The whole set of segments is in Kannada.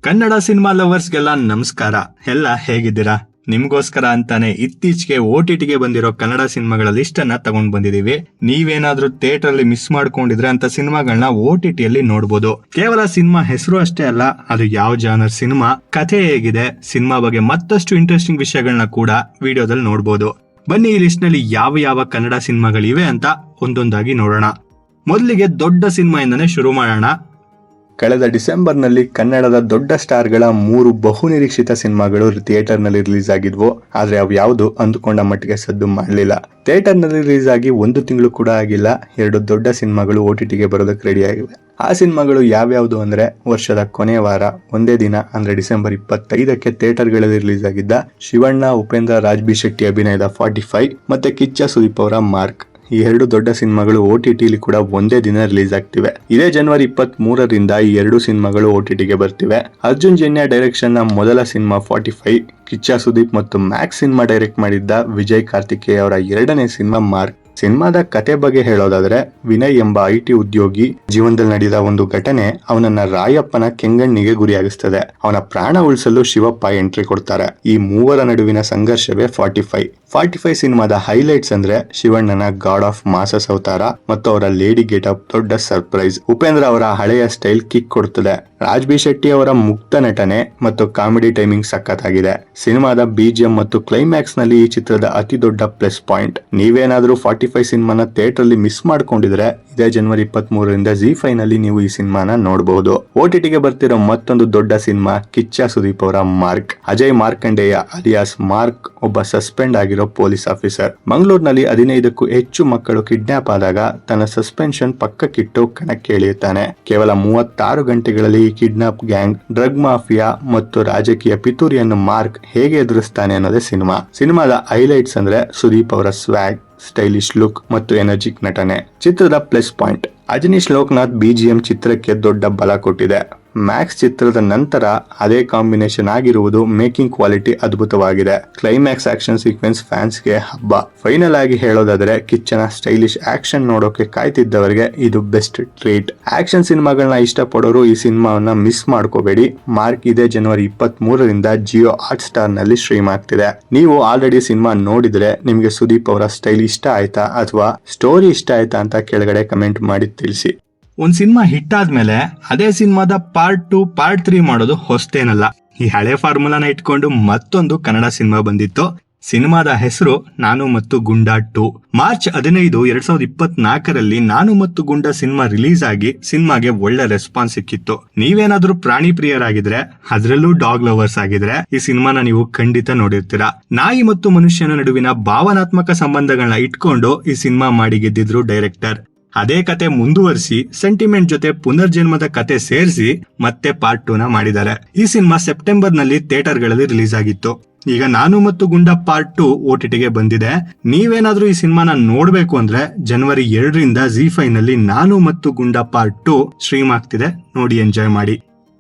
ಕನ್ನಡ ಸಿನಿಮಾ ಲವರ್ಸ್ಗೆಲ್ಲ ನಮಸ್ಕಾರ. ಎಲ್ಲ ಹೇಗಿದ್ದೀರಾ? ನಿಮ್ಗೋಸ್ಕರ ಅಂತಾನೆ ಇತ್ತೀಚೆಗೆ OTTಗೆ ಬಂದಿರೋ ಕನ್ನಡ ಸಿನಿಮಾಗಳ ಲಿಸ್ಟ್ ಅನ್ನ ತಗೊಂಡ್ ಬಂದಿದೀವಿ. ನೀವೇನಾದ್ರೂ ಥಿಯೇಟರ್ ಅಲ್ಲಿ ಮಿಸ್ ಮಾಡ್ಕೊಂಡಿದ್ರೆ ಅಂತ ಸಿನಿಮಾಗಳನ್ನ OTTಯಲ್ಲಿ ನೋಡ್ಬೋದು. ಕೇವಲ ಸಿನಿಮಾ ಹೆಸರು ಅಷ್ಟೇ ಅಲ್ಲ, ಅದು ಯಾವ ಜಾನರ್ ಸಿನಿಮಾ, ಕಥೆ ಹೇಗಿದೆ, ಸಿನಿಮಾ ಬಗ್ಗೆ ಮತ್ತಷ್ಟು ಇಂಟ್ರೆಸ್ಟಿಂಗ್ ವಿಷಯಗಳನ್ನ ಕೂಡ ವಿಡಿಯೋದಲ್ಲಿ ನೋಡ್ಬೋದು. ಬನ್ನಿ ಈ ಲಿಸ್ಟ್ ನಲ್ಲಿ ಯಾವ ಯಾವ ಕನ್ನಡ ಸಿನಿಮಾಗಳಿವೆ ಅಂತ ಒಂದೊಂದಾಗಿ ನೋಡೋಣ. ಮೊದಲಿಗೆ ದೊಡ್ಡ ಸಿನಿಮಾ ಇಂದಾನೆ ಶುರು ಮಾಡೋಣ. ಕಳೆದ ಡಿಸೆಂಬರ್ನಲ್ಲಿ ಕನ್ನಡದ ದೊಡ್ಡ ಸ್ಟಾರ್ಗಳ 3 ಬಹುನಿರೀಕ್ಷಿತ ಸಿನಿಮಾಗಳು ಥಿಯೇಟರ್ನಲ್ಲಿ ರಿಲೀಸ್ ಆಗಿದ್ವು. ಆದ್ರೆ ಅವು ಯಾವುದು ಅಂದುಕೊಂಡ ಮಟ್ಟಿಗೆ ಸದ್ದು ಮಾಡಲಿಲ್ಲ. ಥಿಯೇಟರ್ನಲ್ಲಿ ರಿಲೀಸ್ ಆಗಿ 1 ತಿಂಗಳು ಕೂಡ ಆಗಿಲ್ಲ, 2 ದೊಡ್ಡ ಸಿನಿಮಾಗಳು OTTಗೆ ಬರೋದಕ್ಕೆ ರೆಡಿ ಆಗಿವೆ. ಆ ಸಿನಿಮಾಗಳು ಯಾವ್ಯಾವುದು ಅಂದ್ರೆ, ವರ್ಷದ ಕೊನೆಯ ವಾರ ಒಂದೇ ದಿನ ಅಂದ್ರೆ ಡಿಸೆಂಬರ್ 25ಕ್ಕೆ ಥಿಯೇಟರ್ಗಳಲ್ಲಿ ರಿಲೀಸ್ ಆಗಿದ್ದ ಶಿವಣ್ಣ, ಉಪೇಂದ್ರ, ರಾಜ್ ಬಿ ಶೆಟ್ಟಿ ಅಭಿನಯದ 45 ಮತ್ತೆ ಕಿಚ್ಚ ಸುದೀಪ್ ಅವರ ಮಾರ್ಕ್. ಈ 2 ದೊಡ್ಡ ಸಿನಿಮಾಗಳು OTTಲಿ ಕೂಡ ಒಂದೇ ದಿನ ರಿಲೀಸ್ ಆಗ್ತಿವೆ. ಇದೇ ಜನವರಿ 23ರಿಂದ ಈ 2 ಸಿನಿಮಾಗಳು OTTಗೆ ಬರ್ತಿವೆ. ಅರ್ಜುನ್ ಜನ್ಯ ಡೈರೆಕ್ಷನ್ ನ ಮೊದಲ ಸಿನಿಮಾ 45, ಕಿಚ್ಚ ಸುದೀಪ್ ಮತ್ತು ಮ್ಯಾಕ್ಸ್ ಸಿನಿಮಾ ಡೈರೆಕ್ಟ್ ಮಾಡಿದ್ದ ವಿಜಯ್ ಕಾರ್ತಿಕೇಯ ಅವರ 2ನೇ ಸಿನಿಮಾ ಮಾರ್ಕ್. ಸಿನಿಮಾದ ಕತೆ ಬಗ್ಗೆ ಹೇಳೋದಾದ್ರೆ, ವಿನಯ್ ಎಂಬ IT ಉದ್ಯೋಗಿ ಜೀವನದಲ್ಲಿ ನಡೆದ ಒಂದು ಘಟನೆ ಅವನನ್ನ ರಾಯಪ್ಪನ ಕೆಂಗಣ್ಣಿಗೆ ಗುರಿಯಾಗಿಸ್ತದೆ. ಅವನ ಪ್ರಾಣ ಉಳಿಸಲು ಶಿವಪ್ಪ ಎಂಟ್ರಿ ಕೊಡ್ತಾರೆ. ಈ ಮೂವರ ನಡುವಿನ ಸಂಘರ್ಷವೇ 45 ಸಿನಿಮಾದ ಹೈಲೈಟ್ಸ್ ಅಂದ್ರೆ ಶಿವಣ್ಣನ ಗಾಡ್ ಆಫ್ ಮಾಸಸ್ ಅವತಾರ ಮತ್ತು ಅವರ ಲೇಡಿ ಗೆಟಪ್ ದೊಡ್ಡ ಸರ್ಪ್ರೈಸ್. ಉಪೇಂದ್ರ ಅವರ ಹಳೆಯ ಸ್ಟೈಲ್ ಕಿಕ್ ಕೊಡ್ತದೆ. ರಾಜ್ ಬಿ ಶೆಟ್ಟಿ ಅವರ ಮುಕ್ತ ನಟನೆ ಮತ್ತು ಕಾಮಿಡಿ ಟೈಮಿಂಗ್ ಸಖತ್ತಾಗಿದೆ. ಸಿನಿಮಾದ BGM ಮತ್ತು ಕ್ಲೈಮ್ಯಾಕ್ಸ್ ನಲ್ಲಿ ಈ ಚಿತ್ರದ ಅತಿ ದೊಡ್ಡ ಪ್ಲಸ್ ಪಾಯಿಂಟ್. ನೀವೇನಾದ್ರೂ 45 ಸಿನಿಮಾನ ಥಿಯೇಟರ್ ಅಲ್ಲಿ ಮಿಸ್ ಮಾಡ್ಕೊಂಡಿದ್ರೆ ಇದೇ ಜನವರಿ 23ರಿಂದ ZEE5 ನಲ್ಲಿ ನೀವು ಈ ಸಿನಿಮಾನ ನೋಡಬಹುದು. OTTಗೆ ಬರ್ತಿರೋ ಮತ್ತೊಂದು ದೊಡ್ಡ ಸಿನಿಮಾ ಕಿಚ್ಚ ಸುದೀಪ್ ಅವರ mark. Ajay Markandeya alias mark ಒಬ್ಬ ಸಸ್ಪೆಂಡ್ ಆಗಿರೋ ಪೊಲೀಸ್ ಆಫೀಸರ್. ಮಂಗಳೂರಿನಲ್ಲಿ 15ಕ್ಕೂ ಹೆಚ್ಚು ಮಕ್ಕಳು ಕಿಡ್ನಾಪ್ ಆದಾಗ ತನ್ನ ಸಸ್ಪೆನ್ಷನ್ ಪಕ್ಕಕ್ಕಿಟ್ಟು ಕಣಕ್ಕೆ ಇಳಿಯುತ್ತಾನೆ. ಕೇವಲ 36 ಗಂಟೆಗಳಲ್ಲಿ ಈ ಕಿಡ್ನಾಪ್ ಗ್ಯಾಂಗ್, ಡ್ರಗ್ ಮಾಫಿಯಾ ಮತ್ತು ರಾಜಕೀಯ ಪಿತೂರಿಯನ್ನು ಮಾರ್ಕ್ ಹೇಗೆ ಎದುರಿಸ್ತಾನೆ ಅನ್ನೋದೇ ಸಿನಿಮಾದ ಹೈಲೈಟ್ಸ್ ಅಂದ್ರೆ ಸುದೀಪ್ ಅವರ ಸ್ವ್ಯಾಗ್, ಸ್ಟೈಲಿಶ್ ಲುಕ್ ಮತ್ತು ಎನರ್ಜಿಕ್ ನಟನೆ. ಚಿತ್ರದ plus point, Ajaneesh Loknath BGM ಚಿತ್ರಕ್ಕೆ ದೊಡ್ಡ ಬಲ ಕೊಟ್ಟಿದೆ. ಮ್ಯಾಕ್ಸ್ ಚಿತ್ರದ ನಂತರ ಅದೇ ಕಾಂಬಿನೇಷನ್ ಆಗಿರುವುದು ಮೇಕಿಂಗ್ ಕ್ವಾಲಿಟಿ ಅದ್ಭುತವಾಗಿದೆ. ಕ್ಲೈಮ್ಯಾಕ್ಸ್ ಆಕ್ಷನ್ ಸೀಕ್ವೆನ್ಸ್ ಫ್ಯಾನ್ಸ್ಗೆ ಹಬ್ಬ. ಫೈನಲ್ ಆಗಿ ಹೇಳೋದಾದ್ರೆ, ಕಿಚ್ಚನ ಸ್ಟೈಲಿಶ್ ಆಕ್ಷನ್ ನೋಡೋಕೆ ಕಾಯ್ತಿದ್ದವರಿಗೆ ಇದು ಬೆಸ್ಟ್ ಟ್ರೀಟ್. ಆಕ್ಷನ್ ಸಿನಿಮಾಗಳನ್ನ ಇಷ್ಟಪಡೋರು ಈ ಸಿನಿಮಾವನ್ನ ಮಿಸ್ ಮಾಡ್ಕೋಬೇಡಿ. ಮಾರ್ಕ್ ಇದೇ ಜನವರಿ 23ರಿಂದ ಜಿಯೋ ಹಾಟ್ ಸ್ಟಾರ್ ನಲ್ಲಿ ಸ್ಟ್ರೀಮ್ ಆಗ್ತಿದೆ. ನೀವು ಆಲ್ರೆಡಿ ಸಿನಿಮಾ ನೋಡಿದ್ರೆ ನಿಮ್ಗೆ ಸುದೀಪ್ ಅವರ ಸ್ಟೈಲ್ ಇಷ್ಟ ಆಯ್ತಾ ಅಥವಾ ಸ್ಟೋರಿ ಇಷ್ಟ ಆಯ್ತಾ ಅಂತ ಕೆಳಗಡೆ ಕಮೆಂಟ್ ಮಾಡಿ ತಿಳಿಸಿ. ಒಂದ್ ಸಿನಿಮಾ ಹಿಟ್ ಆದ್ಮೇಲೆ ಅದೇ ಸಿನಿಮಾದ ಪಾರ್ಟ್ 2, ಪಾರ್ಟ್ 3 ಮಾಡೋದು ಹೊಸ್ತೇನಲ್ಲ. ಈ ಹಳೆ ಫಾರ್ಮುಲಾನ ಇಟ್ಕೊಂಡು ಮತ್ತೊಂದು ಕನ್ನಡ ಸಿನಿಮಾ ಬಂದಿತ್ತು. ಸಿನಿಮಾದ ಹೆಸರು ನಾನು ಮತ್ತು ಗುಂಡಾ 2. ಮಾರ್ಚ್ 15, 2024ರಲ್ಲಿ ನಾನು ಮತ್ತು ಗುಂಡಾ ಸಿನಿಮಾ ರಿಲೀಸ್ ಆಗಿ ಸಿನಿಮಾಗೆ ಒಳ್ಳೆ ರೆಸ್ಪಾನ್ಸ್ ಸಿಕ್ಕಿತ್ತು. ನೀವೇನಾದ್ರೂ ಪ್ರಾಣಿ ಪ್ರಿಯರಾಗಿದ್ರೆ, ಅದ್ರಲ್ಲೂ ಡಾಗ್ ಲವರ್ಸ್ ಆಗಿದ್ರೆ ಈ ಸಿನಿಮಾನ ನೀವು ಖಂಡಿತ ನೋಡಿರ್ತೀರಾ. ನಾಯಿ ಮತ್ತು ಮನುಷ್ಯನ ನಡುವಿನ ಭಾವನಾತ್ಮಕ ಸಂಬಂಧಗಳನ್ನ ಇಟ್ಕೊಂಡು ಈ ಸಿನಿಮಾ ಮಾಡಿ ಗೆದ್ದಿದ್ರು ಡೈರೆಕ್ಟರ್. ಅದೇ ಕತೆ ಮುಂದುವರಿಸಿ ಸೆಂಟಿಮೆಂಟ್ ಜೊತೆ ಪುನರ್ಜನ್ಮದ ಕತೆ ಸೇರಿಸಿ ಮತ್ತೆ ಪಾರ್ಟ್ 2ನ ಮಾಡಿದ್ದಾರೆ. ಈ ಸಿನಿಮಾ ಸೆಪ್ಟೆಂಬರ್ ನಲ್ಲಿ ಥಿಯೇಟರ್ಗಳಲ್ಲಿ ರಿಲೀಸ್ ಆಗಿತ್ತು. ಈಗ ನಾನು ಮತ್ತು ಗುಂಡಾ ಪಾರ್ಟ್ 2 OTTಗೆ ಬಂದಿದೆ. ನೀವೇನಾದ್ರೂ ಈ ಸಿನಿಮಾನ ನೋಡ್ಬೇಕು ಅಂದ್ರೆ ಜನವರಿ 2ರಿಂದ ZEE5 ನಲ್ಲಿ ನಾನು ಮತ್ತು ಗುಂಡಾ ಪಾರ್ಟ್ 2 ಸ್ಟ್ರೀಮ್ ಆಗ್ತಿದೆ. ನೋಡಿ, ಎಂಜಾಯ್ ಮಾಡಿ.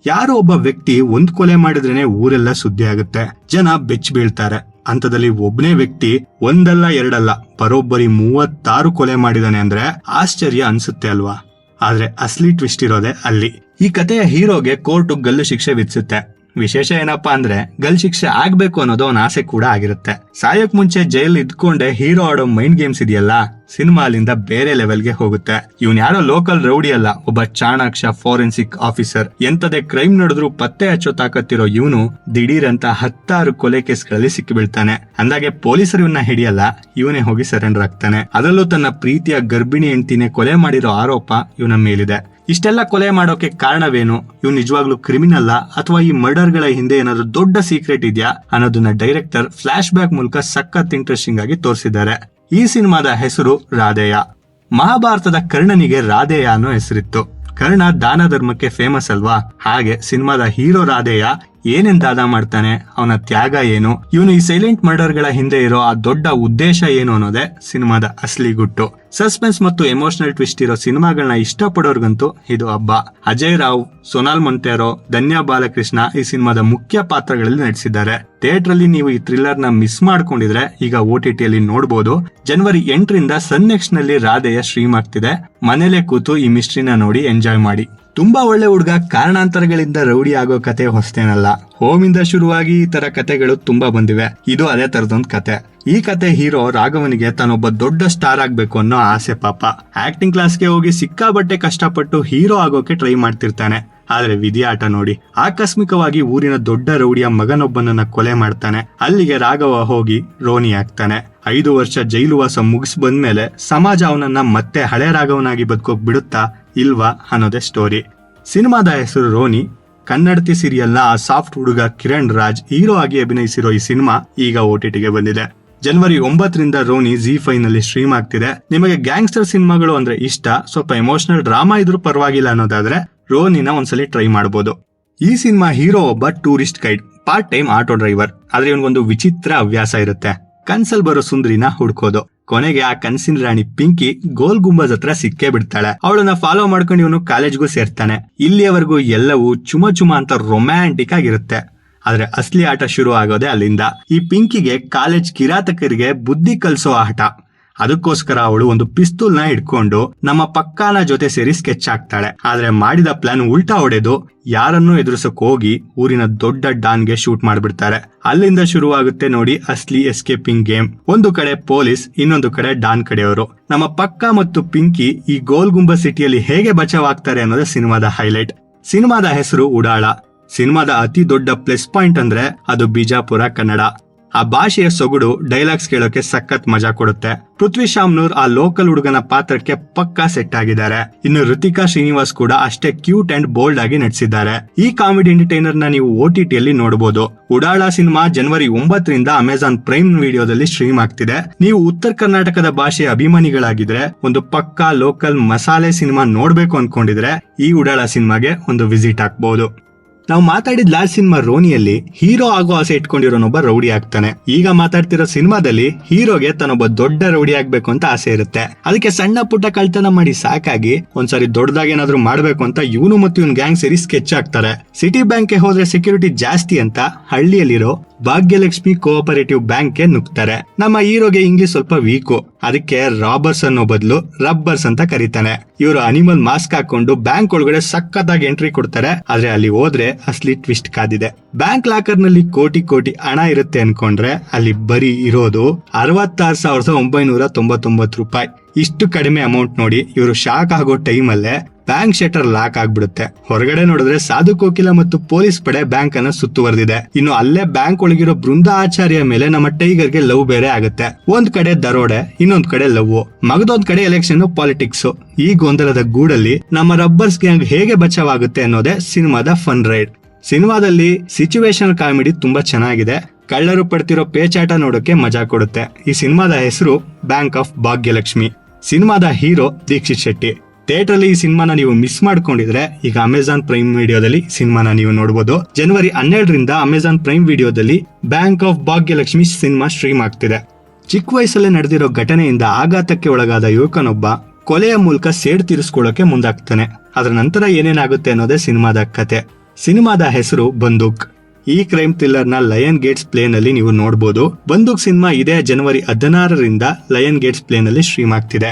ಯಾರೋ ಒಬ್ಬ ವ್ಯಕ್ತಿ ಒಂದ್ ಕೊಲೆ ಮಾಡಿದ್ರೇನೆ ಊರೆಲ್ಲ ಸುದ್ದಿ ಆಗುತ್ತೆ, ಜನ ಬೆಚ್ಚ ಬೀಳ್ತಾರೆ. ಅಂತದಲ್ಲಿ ಒಬ್ಬನೇ ವ್ಯಕ್ತಿ ಒಂದಲ್ಲ ಎರಡಲ್ಲ ಬರೋಬ್ಬರಿ 36 ಕೊಲೆ ಮಾಡಿದಾನೆ ಅಂದ್ರೆ ಆಶ್ಚರ್ಯ ಅನ್ಸುತ್ತೆ ಅಲ್ವಾ? ಆದ್ರೆ ಅಸ್ಲಿ ಟ್ವಿಸ್ಟ್ ಇರೋದೆ ಅಲ್ಲಿ. ಈ ಕಥೆಯ ಹೀರೋಗೆ ಕೋರ್ಟ್ ಗಲ್ಲು ಶಿಕ್ಷೆ ವಿಧಿಸುತ್ತೆ. ವಿಶೇಷ ಏನಪ್ಪಾ ಅಂದ್ರೆ ಗಲ್ ಶಿಕ್ಷೆ ಆಗ್ಬೇಕು ಅನ್ನೋದು ಅವನ ಆಸೆ ಕೂಡ ಆಗಿರುತ್ತೆ. ಸಾಯಕ್ ಮುಂಚೆ ಜೈಲ್ ಇದ್ಕೊಂಡೆ ಹೀರೋ ಆಡೋ ಮೈಂಡ್ ಗೇಮ್ಸ್ ಇದೆಯಲ್ಲ, ಸಿನಿಮಾ ಅಲ್ಲಿಂದ ಬೇರೆ ಲೆವೆಲ್ಗೆ ಹೋಗುತ್ತೆ. ಇವನ್ ಯಾರೋ ಲೋಕಲ್ ರೌಡಿ ಅಲ್ಲ, ಒಬ್ಬ ಚಾಣಾಕ್ಷ ಫಾರೆನ್ಸಿಕ್ ಆಫೀಸರ್. ಎಂತದೇ ಕ್ರೈಮ್ ನಡೆದ್ರು ಪತ್ತೆ ಹಚ್ಚೋ ತಾಕತ್ತಿರೋ ಇವನು ದಿಢೀರ್ ಅಂತ 16 ಕೊಲೆ ಕೇಸ್ಗಳಲ್ಲಿ ಸಿಕ್ಕಿ ಬೀಳ್ತಾನೆ. ಅಂದಾಗೆ ಪೊಲೀಸರು ಇವನ್ನ ಹಿಡಿಯಲ್ಲ, ಇವನೇ ಹೋಗಿ ಸರೆಂಡರ್ ಆಗ್ತಾನೆ. ಅದರಲ್ಲೂ ತನ್ನ ಪ್ರೀತಿಯ ಗರ್ಭಿಣಿ ಹೆಂಡತಿನೇ ಕೊಲೆ ಮಾಡಿರೋ ಆರೋಪ ಇವನ ಮೇಲಿದೆ. ಇಷ್ಟೆಲ್ಲ ಕೊಲೆ ಮಾಡೋಕೆ ಕಾರಣವೇನು? ಇವ್ ನಿಜವಾಗ್ಲೂ ಕ್ರಿಮಿನಲ್ ಅಥವಾ ಈ ಮರ್ಡರ್ ಗಳ ಹಿಂದೆ ಏನಾದ್ರು ದೊಡ್ಡ ಸೀಕ್ರೆಟ್ ಇದೆಯಾ ಅನ್ನೋದನ್ನ ಡೈರೆಕ್ಟರ್ ಫ್ಲಾಶ್ ಬ್ಯಾಕ್ ಮೂಲಕ ಸಖತ್ ಇಂಟ್ರೆಸ್ಟಿಂಗ್ ಆಗಿ ತೋರಿಸಿದ್ದಾರೆ. ಈ ಸಿನಿಮಾದ ಹೆಸರು ರಾಧೇಯ. ಮಹಾಭಾರತದ ಕರ್ಣನಿಗೆ ರಾಧೇಯ ಅನ್ನೋ ಹೆಸರಿತ್ತು. ಕರ್ಣ ದಾನ ಧರ್ಮಕ್ಕೆ ಫೇಮಸ್ ಅಲ್ವಾ? ಹಾಗೆ ಸಿನಿಮಾದ ಹೀರೋ ರಾಧೇಯ ಏನೇನ್ ದಾನ ಮಾಡ್ತಾನೆ, ಅವನ ತ್ಯಾಗ ಏನು, ಇವನು ಈ ಸೈಲೆಂಟ್ ಮರ್ಡರ್ ಗಳ ಹಿಂದೆ ಇರೋ ಆ ದೊಡ್ಡ ಉದ್ದೇಶ ಏನು ಅನ್ನೋದೇ ಸಿನಿಮಾದ ಅಸಲಿ ಗುಟ್ಟು. ಸಸ್ಪೆನ್ಸ್ ಮತ್ತು ಎಮೋಷನಲ್ ಟ್ವಿಸ್ಟ್ ಇರೋ ಸಿನಿಮಾಗಳನ್ನ ಇಷ್ಟಪಡೋರ್ಗಂತೂ ಇದು ಹಬ್ಬ. ಅಜಯ್ ರಾವ್, ಸೋನಾಲ್ ಮೊಂಟೇರೋ, ಧನ್ಯಾ ಬಾಲಕೃಷ್ಣ ಈ ಸಿನಿಮಾದ ಮುಖ್ಯ ಪಾತ್ರಗಳಲ್ಲಿ ನಟಿಸಿದ್ದಾರೆ. ಥಿಯೇಟರ್ ಅಲ್ಲಿ ನೀವು ಈ ಥ್ರಿಲ್ಲರ್ ನ ಮಿಸ್ ಮಾಡ್ಕೊಂಡಿದ್ರೆ ಈಗ OTTಯಲ್ಲಿ ನೋಡಬಹುದು. ಜನವರಿ 8ರಿಂದ ಸನ್ ನೆಕ್ಸ್ಟ್ ನಲ್ಲಿ ರಾಧೆಯ ಸ್ಟ್ರೀಮ್ ಆಗ್ತಿದೆ. ಮನೇಲೆ ಕೂತು ಈ ಮಿಸ್ಟ್ರಿನ ನೋಡಿ ಎಂಜಾಯ್ ಮಾಡಿ. ತುಂಬಾ ಒಳ್ಳೆ ಹುಡುಗ ಕಾರಣಾಂತರಗಳಿಂದ ರೌಡಿ ಆಗೋ ಕತೆ ಹೊಸ್ತೇನಲ್ಲ. ಹೋಮಿಂದ ಶುರುವಾಗಿ ಈ ತರ ಕತೆಗಳು ತುಂಬಾ ಬಂದಿವೆ. ಇದು ಅದೇ ತರದೊಂದ್ ಕತೆ. ಈ ಕತೆ ಹೀರೋ ರಾಘವನಿಗೆ ತಾನೊಬ್ಬ ದೊಡ್ಡ ಸ್ಟಾರ್ ಆಗ್ಬೇಕು ಅನ್ನೋ ಆಸೆ ಪಾಪ. ಆಕ್ಟಿಂಗ್ ಕ್ಲಾಸ್ಗೆ ಹೋಗಿ ಸಿಕ್ಕಾಬಟ್ಟೆ ಕಷ್ಟಪಟ್ಟು ಹೀರೋ ಆಗೋಕೆ ಟ್ರೈ ಮಾಡ್ತಿರ್ತಾನೆ. ಆದ್ರೆ ವಿಧಿ ಆಟ ನೋಡಿ, ಆಕಸ್ಮಿಕವಾಗಿ ಊರಿನ ದೊಡ್ಡ ರೌಡಿಯ ಮಗನೊಬ್ಬನನ್ನ ಕೊಲೆ ಮಾಡ್ತಾನೆ. ಅಲ್ಲಿಗೆ ರಾಘವ ಹೋಗಿ ರೋನಿ ಆಗ್ತಾನೆ. 5 ವರ್ಷ ಜೈಲುವಾಸ ಮುಗಿಸ್ ಬಂದ್ಮೇಲೆ ಸಮಾಜ ಅವನನ್ನ ಮತ್ತೆ ಹಳೆ ರಾಘವನಾಗಿ ಬದುಕೋಕ್ ಬಿಡುತ್ತಾ ಇಲ್ವಾ ಅನ್ನೋದೇ ಸ್ಟೋರಿ. ಸಿನಿಮಾದ ಹೆಸರು ರೋನಿ. ಕನ್ನಡತಿ ಸೀರಿಯಲ್ನ ಆ ಸಾಫ್ಟ್ ಹುಡುಗ ಕಿರಣ್ ರಾಜ್ ಹೀರೋ ಆಗಿ ಅಭಿನಯಿಸಿರೋ ಈ ಸಿನಿಮಾ ಈಗ OTTಗೆ ಬಂದಿದೆ. ಜನವರಿ 9ರಿಂದ ರೋನಿ ZEE5 ನಲ್ಲಿ ಸ್ಟ್ರೀಮ್ ಆಗ್ತಿದೆ. ನಿಮಗೆ ಗ್ಯಾಂಗ್ಸ್ಟರ್ ಸಿನಿಮಾಗಳು ಅಂದ್ರೆ ಇಷ್ಟ, ಸ್ವಲ್ಪ ಎಮೋಷನಲ್ ಡ್ರಾಮಾ ಇದ್ರೂ ಪರವಾಗಿಲ್ಲ ಅನ್ನೋದಾದ್ರೆ ರೋನಿನ ಒಂದ್ಸಲಿ ಟ್ರೈ ಮಾಡಬಹುದು. ಈ ಸಿನಿಮಾ ಹೀರೋ ಒಬ್ಬ tourist guide, part time auto driver. ಆದ್ರೆ ಇವನ್ಗೊಂದು ವಿಚಿತ್ರ ಹವ್ಯಾಸ ಇರುತ್ತೆ, ಕನ್ಸಲ್ ಬರೋ ಸುಂದರಿನ ಹುಡ್ಕೋದು. ಕೊನೆಗೆ ಆ ಕನ್ಸಿನ ರಾಣಿ ಪಿಂಕಿ ಗೋಲ್ ಗುಂಬಜ್ ಹತ್ರ ಸಿಕ್ಕೇ ಬಿಡ್ತಾಳೆ. ಅವಳನ್ನ ಫಾಲೋ ಮಾಡ್ಕೊಂಡು ಇವನು ಕಾಲೇಜ್ಗೂ ಸೇರ್ತಾನೆ. ಇಲ್ಲಿಯವರೆಗೂ ಎಲ್ಲವೂ ಚುಮ ಅಂತ ರೊಮ್ಯಾಂಟಿಕ್ ಆಗಿರುತ್ತೆ. ಆದ್ರೆ ಅಸಲಿ ಆಟ ಶುರು ಆಗೋದೇ ಅಲ್ಲಿಂದ. ಈ ಪಿಂಕಿಗೆ ಕಾಲೇಜ್ ಕಿರಾತಕರಿಗೆ ಬುದ್ಧಿ ಕಲಿಸೋ ಆಟ. ಅದಕ್ಕೋಸ್ಕರ ಅವಳು ಒಂದು ಪಿಸ್ತೂಲ್ ನ ಹಿಡ್ಕೊಂಡು ನಮ್ಮ ಪಕ್ಕಾನ ಜೊತೆ ಸೇರಿ ಸ್ಕೆಚ್ ಹಾಕ್ತಾಳೆ. ಆದ್ರೆ ಮಾಡಿದ ಪ್ಲಾನ್ ಉಲ್ಟಾ ಹೊಡೆದು ಯಾರನ್ನೂ ಎದುರಿಸಕ್ ಹೋಗಿ ಊರಿನ ದೊಡ್ಡ ಡಾನ್ಗೆ ಶೂಟ್ ಮಾಡ್ಬಿಡ್ತಾರೆ. ಅಲ್ಲಿಂದ ಶುರುವಾಗುತ್ತೆ ನೋಡಿ ಅಸ್ಲಿ ಎಸ್ಕೇಪಿಂಗ್ ಗೇಮ್. ಒಂದು ಕಡೆ ಪೊಲೀಸ್, ಇನ್ನೊಂದು ಕಡೆ ಡಾನ್ ಕಡೆಯವರು. ನಮ್ಮ ಪಕ್ಕ ಮತ್ತು ಪಿಂಕಿ ಈ ಗೋಲ್ ಗುಂಬಜ್ ಸಿಟಿಯಲ್ಲಿ ಹೇಗೆ ಬಚಾವಾಗ್ತಾರೆ ಅನ್ನೋದೇ ಸಿನಿಮಾದ ಹೈಲೈಟ್. ಸಿನಿಮಾದ ಹೆಸರು ಉಡಾಳ. ಸಿನಿಮಾದ ಅತಿ ದೊಡ್ಡ ಪ್ಲಸ್ ಪಾಯಿಂಟ್ ಅಂದ್ರೆ ಅದು ಬಿಜಾಪುರ ಕನ್ನಡ. ಆ ಭಾಷೆಯ ಸೊಗಡು ಡೈಲಾಗ್ಸ್ ಕೇಳೋಕೆ ಸಖತ್ ಮಜಾ ಕೊಡುತ್ತೆ. ಪೃಥ್ವಿ ಶಾಮ್ನೂರ್ ಆ ಲೋಕಲ್ ಹುಡುಗನ ಪಾತ್ರಕ್ಕೆ ಪಕ್ಕಾ ಸೆಟ್ ಆಗಿದ್ದಾರೆ. ಇನ್ನು ಋತಿಕಾ ಶ್ರೀನಿವಾಸ್ ಕೂಡ ಅಷ್ಟೇ ಕ್ಯೂಟ್ ಅಂಡ್ ಬೋಲ್ಡ್ ಆಗಿ ನಟಿಸಿದ್ದಾರೆ. ಈ ಕಾಮಿಡಿ ಎಂಟರ್ಟೈನರ್ ನ ನೀವು OTTಯಲ್ಲಿ ನೋಡಬಹುದು. ಉಡಾಳ ಸಿನಿಮಾ ಜನವರಿ 9ರಿಂದ ಅಮೆಜಾನ್ ಪ್ರೈಮ್ ವಿಡಿಯೋದಲ್ಲಿ ಸ್ಟ್ರೀಮ್ ಆಗ್ತಿದೆ. ನೀವು ಉತ್ತರ ಕರ್ನಾಟಕದ ಭಾಷೆಯ ಅಭಿಮಾನಿಗಳಾಗಿದ್ರೆ, ಒಂದು ಪಕ್ಕಾ ಲೋಕಲ್ ಮಸಾಲೆ ಸಿನಿಮಾ ನೋಡ್ಬೇಕು ಅನ್ಕೊಂಡಿದ್ರೆ ಈ ಉಡಾಳ ಸಿನಿಮಾಗೆ ಒಂದು ವಿಸಿಟ್ ಹಾಕ್ಬಹುದು. ನಾವು ಮಾತಾಡಿದ ಲಾಸ್ಟ್ ಸಿನಿಮಾ ರೋನಿಯಲ್ಲಿ ಹೀರೋ ಆಗೋ ಆಸೆ ಇಟ್ಕೊಂಡಿರೋನೊಬ್ಬ ರೌಡಿ ಆಗ್ತಾನೆ. ಈಗ ಮಾತಾಡ್ತಿರೋ ಸಿನಿಮಾದಲ್ಲಿ ಹೀರೋಗೆ ತಾನೊಬ್ಬ ದೊಡ್ಡ ರೌಡಿ ಆಗ್ಬೇಕು ಅಂತ ಆಸೆ ಇರುತ್ತೆ. ಅದಕ್ಕೆ ಸಣ್ಣ ಪುಟ್ಟ ಕಳ್ತನ ಮಾಡಿ ಸಾಕಾಗಿ ಒಂದ್ಸರಿ ದೊಡ್ಡದಾಗಿ ಏನಾದ್ರು ಮಾಡ್ಬೇಕು ಅಂತ ಇವನು ಮತ್ತು ಇವನ್ ಗ್ಯಾಂಗ್ ಸೇರಿ ಸ್ಕೆಚ್ ಆಗ್ತಾರೆ. ಸಿಟಿ ಬ್ಯಾಂಕ್ಗೆ ಹೋದ್ರೆ ಸೆಕ್ಯೂರಿಟಿ ಜಾಸ್ತಿ ಅಂತ ಹಳ್ಳಿಯಲ್ಲಿರೋ ಭಾಗ್ಯಲಕ್ಷ್ಮಿ ಕೋಆಪರೇಟಿವ್ ಬ್ಯಾಂಕ್ಗೆ ನುಗ್ತಾರೆ. ನಮ್ಮ ಹೀರೋಗೆ ಇಂಗ್ಲಿಷ್ ಸ್ವಲ್ಪ ವೀಕು, ಅದಕ್ಕೆ ರಾಬರ್ಸ್ ಅನ್ನೋ ಬದಲು ರಬ್ಬರ್ಸ್ ಅಂತ ಕರೀತಾನೆ. ಇವರು ಅನಿಮಲ್ ಮಾಸ್ಕ್ ಹಾಕೊಂಡು ಬ್ಯಾಂಕ್ ಒಳಗಡೆ ಸಖತ್ತಾಗಿ ಎಂಟ್ರಿ ಕೊಡ್ತಾರೆ. ಆದ್ರೆ ಅಲ್ಲಿ ಹೋದ್ರೆ ಅಸಲಿ ಟ್ವಿಸ್ಟ್ ಕಾದಿದೆ. ಬ್ಯಾಂಕ್ ಲಾಕರ್ ನಲ್ಲಿ ಕೋಟಿ ಹಣ ಇರುತ್ತೆ ಅನ್ಕೊಂಡ್ರೆ ಅಲ್ಲಿ ಬರೀ ಇರೋದು 66,999 ರೂಪಾಯಿ. ಇಷ್ಟು ಕಡಿಮೆ ಅಮೌಂಟ್ ನೋಡಿ ಇವರು ಶಾಕ್ ಆಗೋ ಟೈಮಲ್ಲೇ ಬ್ಯಾಂಕ್ ಶಟರ್ ಲಾಕ್ ಆಗ್ಬಿಡುತ್ತೆ. ಹೊರಗಡೆ ನೋಡಿದ್ರೆ ಸಾಧು ಕೋಕಿಲ ಮತ್ತು ಪೊಲೀಸ್ ಪಡೆ ಬ್ಯಾಂಕ್ ಅನ್ನ ಸುತ್ತುವರೆದಿದೆ. ಇನ್ನು ಅಲ್ಲೇ ಬ್ಯಾಂಕ್ ಒಳಗಿರೋ ಬೃಂದ ಆಚಾರ್ಯ ಮೇಲೆ ನಮ್ಮ ಟೈಗರ್ಗೆ ಲವ್ ಬೇರೆ ಆಗುತ್ತೆ. ಒಂದ್ ಕಡೆ ದರೋಡೆ, ಇನ್ನೊಂದ್ ಕಡೆ ಲವ್, ಮಗದೊಂದ್ ಕಡೆ ಎಲೆಕ್ಷನ್ ಪಾಲಿಟಿಕ್ಸ್. ಈ ಗೊಂದಲದ ಗೂಡಲ್ಲಿ ನಮ್ಮ ರಬ್ಬರ್ಸ್ ಗ್ಯಾಂಗ್ ಹೇಗೆ ಬಚಾವಾಗುತ್ತೆ ಅನ್ನೋದೇ ಸಿನಿಮಾದ ಫನ್ ರೈಡ್. ಸಿನಿಮಾದಲ್ಲಿ ಸಿಚುವೇಶನ್ ಕಾಮಿಡಿ ತುಂಬಾ ಚೆನ್ನಾಗಿದೆ. ಕಳ್ಳರು ಪಡ್ತಿರೋ ಪೇಚಾಟ ನೋಡೋಕೆ ಮಜಾ ಕೊಡುತ್ತೆ. ಈ ಸಿನಿಮಾದ ಹೆಸರು ಬ್ಯಾಂಕ್ ಆಫ್ ಭಾಗ್ಯಲಕ್ಷ್ಮಿ. ಸಿನಿಮಾದ ಹೀರೋ ದೀಕ್ಷಿತ್ ಶೆಟ್ಟಿ. ಥಿಯೇಟರ್ ಅಲ್ಲಿ ಈ ಸಿನಿಮಾನ ನೀವು ಮಿಸ್ ಮಾಡ್ಕೊಂಡಿದ್ರೆ ಈಗ ಅಮೆಜಾನ್ ಪ್ರೈಮ್ ವಿಡಿಯೋದಲ್ಲಿ ಸಿನಿಮಾನ ನೀವು ನೋಡಬಹುದು. ಜನವರಿ 12ರಿಂದ ಅಮೆಜಾನ್ ಪ್ರೈಮ್ ವಿಡಿಯೋದಲ್ಲಿ bank of Bhagyalakshmi cinema stream ಆಗ್ತಿದೆ. ಚಿಕ್ಕ ವಯಸ್ಸಲ್ಲೇ ನಡೆದಿರೋ ಘಟನೆಯಿಂದ ಆಘಾತಕ್ಕೆ ಒಳಗಾದ ಯುವಕನೊಬ್ಬ ಕೊಲೆಯ ಮೂಲಕ ಸೇಡ್ ತೀರಿಸ್ಕೊಳ್ಳೋಕೆ ಮುಂದಾಗ್ತಾನೆ. ಅದರ ನಂತರ ಏನೇನಾಗುತ್ತೆ ಅನ್ನೋದೇ ಸಿನಿಮಾದ ಕತೆ. ಸಿನಿಮಾದ ಹೆಸರು ಬಂದೂಕ್. ಈ ಕ್ರೈಮ್ ಥ್ರಿಲ್ಲರ್ ನ ಲಯನ್ ಗೇಟ್ಸ್ ಪ್ಲೇ ನಲ್ಲಿ ನೀವು ನೋಡಬಹುದು. ಬಂದೂಕ್ ಸಿನಿಮಾ ಇದೇ ಜನವರಿ 16ರಿಂದ ಲಯನ್ ಗೇಟ್ಸ್ ಪ್ಲೇ ನಲ್ಲಿ ಸ್ಟ್ರೀಮ್ ಆಗ್ತಿದೆ.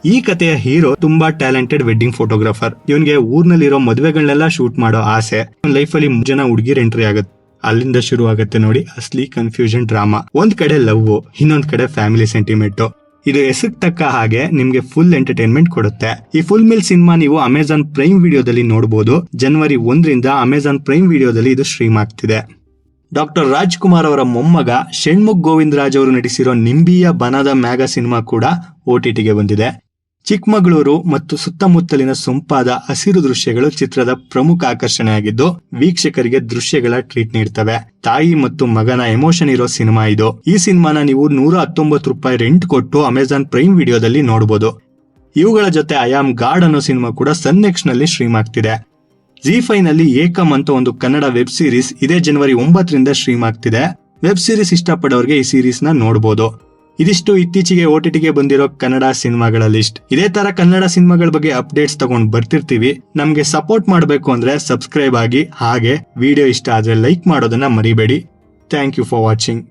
ಈ ಕಥೆಯ ಹೀರೋ ತುಂಬಾ ಟ್ಯಾಲೆಂಟೆಡ್ ವೆಡ್ಡಿಂಗ್ ಫೋಟೋಗ್ರಾಫರ್. ಇವನ್ಗೆ ಊರ್ನಲ್ಲಿರೋ ಮದುವೆಗಳನ್ನೆಲ್ಲ ಶೂಟ್ ಮಾಡೋ ಆಸೆ. ಲೈಫ್ ಅಲ್ಲಿ ಜನ ಹುಡುಗಿರ್ ಎಂಟ್ರಿ ಆಗುತ್ತೆ. ಅಲ್ಲಿಂದ ಶುರು ಆಗುತ್ತೆ ನೋಡಿ ಅಸ್ಲಿ ಕನ್ಫ್ಯೂಷನ್ ಡ್ರಾಮಾ. ಒಂದ್ ಕಡೆ ಲವ್, ಇನ್ನೊಂದ್ ಕಡೆ ಫ್ಯಾಮಿಲಿ ಸೆಂಟಿಮೆಂಟ್. ಇದು ಹೆಸರು ತಕ್ಕ ಹಾಗೆ ನಿಮ್ಗೆ ಫುಲ್ ಎಂಟರ್ಟೈನ್ಮೆಂಟ್ ಕೊಡುತ್ತೆ. ಈ ಫುಲ್ ಮಿಲ್ ಸಿನಿಮಾ ನೀವು ಅಮೆಜಾನ್ ಪ್ರೈಮ್ ವಿಡಿಯೋದಲ್ಲಿ ನೋಡಬಹುದು. ಜನವರಿ 1ರಿಂದ ಅಮೆಜಾನ್ ಪ್ರೈಮ್ ವಿಡಿಯೋದಲ್ಲಿ ಇದು ಸ್ಟ್ರೀಮ್ ಆಗ್ತಿದೆ. ಡಾಕ್ಟರ್ ರಾಜ್ಕುಮಾರ್ ಅವರ ಮೊಮ್ಮಗ ಷಣ್ಮುಖ್ ಗೋವಿಂದ್ ರಾಜ್ ಅವರು ನಟಿಸಿರೋ ನಿಂಬಿಯ ಬನದ ಮ್ಯಾಗ ಸಿನಿಮಾ ಕೂಡ OTTಗೆ ಬಂದಿದೆ. ಚಿಕ್ಕಮಗಳೂರು ಮತ್ತು ಸುತ್ತಮುತ್ತಲಿನ ಸೊಂಪಾದ ಹಸಿರು ದೃಶ್ಯಗಳು ಚಿತ್ರದ ಪ್ರಮುಖ ಆಕರ್ಷಣೆಯಾಗಿದ್ದು ವೀಕ್ಷಕರಿಗೆ ದೃಶ್ಯಗಳ ಟ್ರೀಟ್ ನೀಡ್ತವೆ. ತಾಯಿ ಮತ್ತು ಮಗನ ಎಮೋಷನ್ ಇರೋ ಸಿನಿಮಾ ಇದು. ಈ ಸಿನಿಮಾನ ನೀವು 119 ರೂಪಾಯಿ ರೆಂಟ್ ಕೊಟ್ಟು ಅಮೆಜಾನ್ ಪ್ರೈಮ್ ವಿಡಿಯೋದಲ್ಲಿ ನೋಡಬಹುದು. ಇವುಗಳ ಜೊತೆ ಐ ಆಮ್ ಗಾಡ್ ಅನ್ನೋ ಸಿನಿಮಾ ಕೂಡ ಸನ್ ನೆಕ್ಸ್ಟ್ ನಲ್ಲಿ ಸ್ಟ್ರೀಮ್ ಆಗ್ತಿದೆ. ZEE5 ನಲ್ಲಿ ಏಕಮ್ ಅಂತ ಒಂದು ಕನ್ನಡ ವೆಬ್ ಸೀರೀಸ್ ಇದೇ ಜನವರಿ 9ರಿಂದ ಸ್ಟ್ರೀಮ್ ಆಗ್ತಿದೆ. ವೆಬ್ ಸೀರೀಸ್ ಇಷ್ಟಪಡೋರಿಗೆ ಈ ಸೀರೀಸ್ ನ ನೋಡಬಹುದು. ಇದಿಷ್ಟು ಇತ್ತೀಚೆಗೆ OTTಗೆ ಬಂದಿರೋ ಕನ್ನಡ ಸಿನಿಮಾಗಳ ಲಿಸ್ಟ್. ಇದೇ ತರ ಕನ್ನಡ ಸಿನಿಮಾಗಳ ಬಗ್ಗೆ ಅಪ್ಡೇಟ್ಸ್ ತಗೊಂಡ್ ಬರ್ತಿರ್ತೀವಿ. ನಮ್ಗೆ ಸಪೋರ್ಟ್ ಮಾಡಬೇಕು ಅಂದ್ರೆ ಸಬ್ಸ್ಕ್ರೈಬ್ ಆಗಿ, ಹಾಗೆ ವಿಡಿಯೋ ಇಷ್ಟ ಆದ್ರೆ ಲೈಕ್ ಮಾಡೋದನ್ನ ಮರಿಬೇಡಿ. Thank you for watching.